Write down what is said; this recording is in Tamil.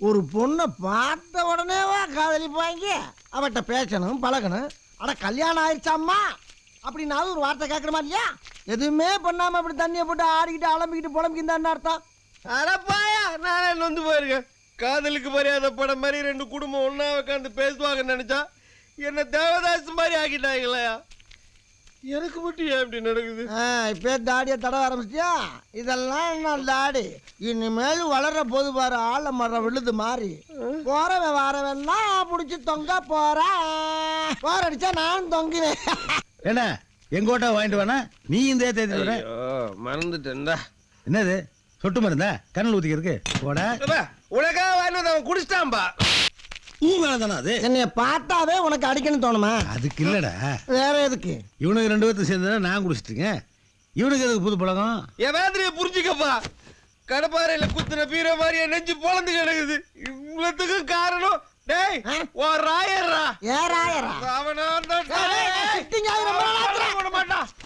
ஒரு பொண்ணை பார்த்த உடனேவா காதலிப்பாங்க? அவட்ட பேசணும் பழகணும். அட கல்யாணம் ஆயிடுச்சாம்மா அப்படின்னாலும் ஒரு வார்த்தை கேட்கணுமா இல்லையா? எதுவுமே பண்ணாம அப்படி தண்ணியை போட்டு ஆடிக்கிட்டு அலம்பிக்கிட்டு புலம்பிக்கிட்டு அர்த்தம். அடப்பாயா, நானே நொந்து போயிருக்கேன். காதலுக்கு மரியாதை படம் மாதிரி 2 குடும்பம் ஒன்னா உட்காந்து பேசுவாங்கன்னு நினைச்சா என்ன தேவதாஸ் மாதிரி ஆக்கிட்டாங்களா? எனக்கு மட்டும் ஏன் இப்படி நடக்குது? இப்போ தாடியை தடவ ஆரம்பிச்சியா? இதெல்லாம் என்ன தாடி? இனிமேல் வளர்ற போது பாரு ஆள மரம் விழுது மாறி போறவன் வாரவன்னா பிடிச்சி தொங்க போறேன். போற அடிச்சா நான் தொங்குவேன். என்ன எங்கோட்டா வாங்கிட்டு வேணா நீ இந்த தேதி மறந்துட்டேன்டா. என்னது சொட்டு மருந்தா கண்ணில் ஊத்திக்கிறதுக்கு? போட உனக்காக வாங்கிட்டு அவன் குடிச்சிட்டான்பா. தானே அது என்னைய பார்த்தாவே உனக்கு அடிக்கணும்னு தோணுமா? அதுக்கு இல்லடா, வேற எதுக்கு? இவனுக்கு 2 பேர்த்து சேர்ந்து நான் குடிச்சிட்டுருக்கேன். இவனுக்கு எதுக்கு புது பழகம்? என் வேதனையை புரிஞ்சுக்கப்பா. கடப்பாறையில குத்துன பீர மாதிரி என் நெஞ்சு பொழந்து கிடக்குது. இவ்வளவுக்கும் காரணம் டேய் ஓ ராயர்ரா. ஏ ராயரா? அவனால